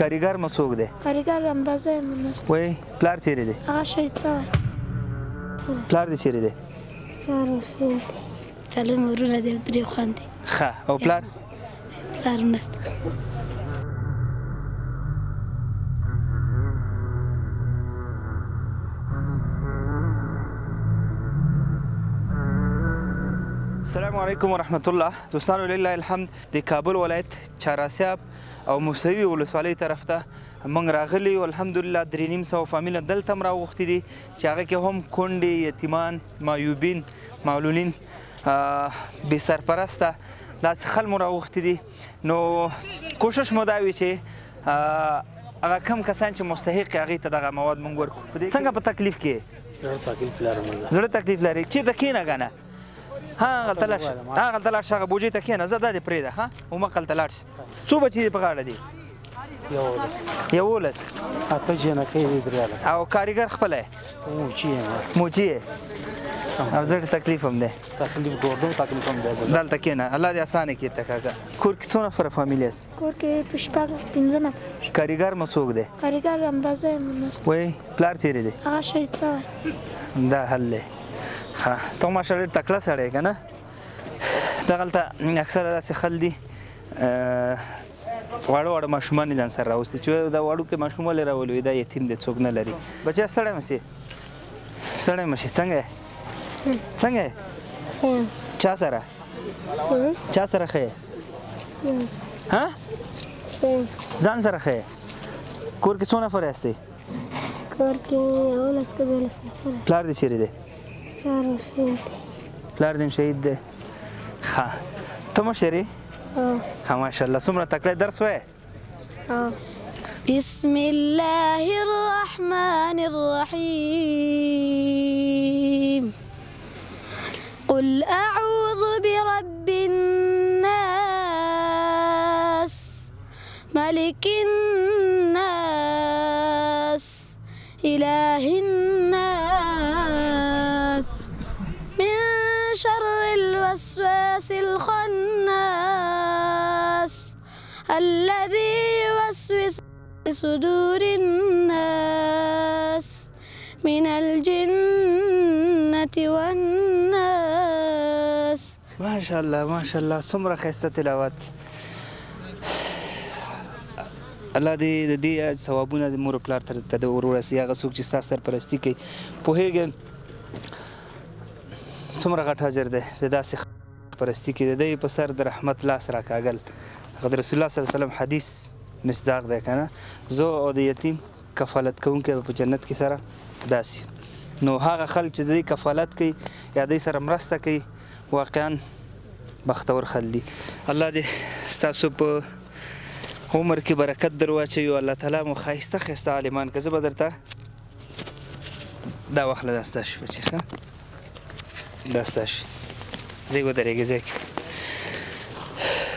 کاریګر مو څوک دی؟ کاریګر همدازه یم نسته. وایي پلار چیرې دی؟ هغه شهید شوی. پلار دې چیرې دی؟ پلار شهید دی. څلور وروڼه دي او 3 خویندې. ښه او پلار؟ پلار نسته. السلام علیکم ورحمت الله. دوستانو لله الحمد د کابل ولایت چهاراسیاب او موسوي ولسوالۍ طرف ته موږ راغلي یو. الحمدلله 3.5 فامیله دلته هم راوغوښتي دي چې هغه کې هم کونډې، یتیمان، معیوبین، معلولین، بې سرپرسته داسې خلک مو راوغوښتي دي. نو کوشش مو دا وي چې هغه کم کسان چې مستحق هغې ته دغه مواد موږ ورکړو. څنګه په تکلیف کې یې؟ زړه تکلیف لري. چېرته کښېنه ګنه هغلته لاړ شه، هغلته لاړ شه، هغه بوجۍ ته کښېنه، زه دا دې پرېږده ښه، همغلته لاړ شه. څو بچي دې په غاړه دي؟ 11. 8 جنکۍ دي 13. او کاریګر خپله یې؟ موچي یې او زړه تکلیف هم دی. تکلیف ګوردم تکلیف هم دی. دلته کښېنه، الله دې اسانه کړي ته کاکا. کور کې څو نفره فامیل یاست؟ کور کې 5 نفر. کاریګر مو څوک دی؟ کاریګر همدازه یم نسته. وایي پلار چیرې دی؟ هغه شهید شوی. دا حل دی. ښه ته ماشاء الله ډېر تکړه سړی یې که نه؟ دغلته اکثره داسې خل دي واړه واړه ماشومان یې ځان سره راوستي چې دا وړوکی ماشوم ولې راولي، وایي دا یتیم دی څوک نه لري. بچیه ستړی مه سې، ستړی مه شې. څنګه یې؟ څنګه یې؟ چا سره؟ چا سره ښه یې؟ ها؟ ځان سره ښه یې؟ کور کې څو نفر یاستئ؟ کور کې 11 که 12 نفره. پلار دې چیرې دی؟ پلار شهید دی. پلار دې شهید دی. ښه ته مشر یې؟ ښه ماشاءالله. څومره تکړه درس وایې؟ بسم الله الرحمن الرحيم قل أعوذ برب الناس ملك الناس إله الناس من شر الوسواس الخناس الذي يوسوس في صدور الناس من الجنة والناس. ماشاءالله ماشاءالله څومره ښایسته تلاوت. الله دې د دې ثوابونه د مور پلار ته ور ورسي. هغه څوک چې ستا سرپرستي کوي پوهېږې څومره غټ اجر دی د داسې پرستي کې. د دی په سر د رحمت لاس راکاږل هغه د رسول الله صلی الله علیه وسلم حدیث مصداق دی که نه؟ زه او د یتیم کفالت کوونکی په جنت کې سره داسې. نو هغه خلک چې د دې کفالت کوي یا دی سره مرسته کوي واقعا بختور خلک دي. الله دې ستاسو په عمر کې برکت در واچوي او الله تعالی مو ښایسته ښایسته عالمان که. زه به درته دا واخله دا ستا شي بچې ښه، دا ستا شي، ځای ودرېږي ځای کې.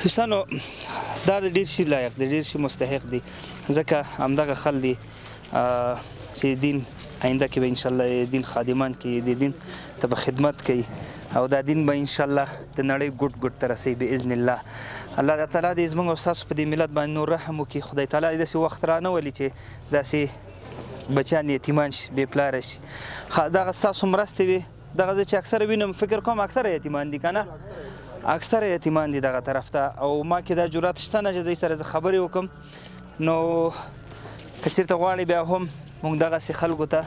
دوستانو دا د ډېر شي لایق دی، ډېر شي مستحق دی، ځکه همدغه خل دی چې دین آینده کې به انشاءالله دین خادمان کوي، د دین ته به خدمت کوي او دا دین به انشاءالله د نړۍ ګوټ ګوټ ته رسوي باذن الله. الله تعالی دې زموږ او ستاسو په دې ملت باندې نور رحم وکړي. خدای تعالی داسې وخت رانولي چې داسې بچیان یتیمان شي، بې پلاره شي. دغه ستاسو مرستې وي. دغه زه چې اکثره وینم فکر کوم اکثره یتیمان دي که نه؟ اکثره یتیمان دي دغه طرف ته. او ما کې دا جرات شته نه چې دوی سره زه خبرې وکړم. نو که چېرته غواړې بیا هم موږ دغسې خلکو ته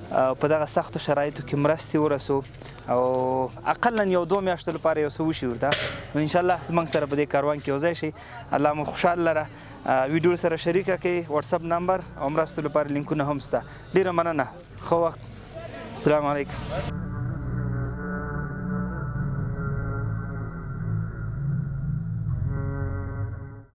په دغه سختو شرایطو کې مرستې ورسو او اقلا 1-2 میاشتو لپاره یو څه وشي ورته، نو انشاءالله زموږ سره په دې کاروان کې یوځای شي. الله مو خوشحال لره. ویډیو سره شریکه کړئ، واتساپ نمبر او مرستو لپاره لینکونه هم شته. ډېره مننه، ښه وخت، السلام علیکم.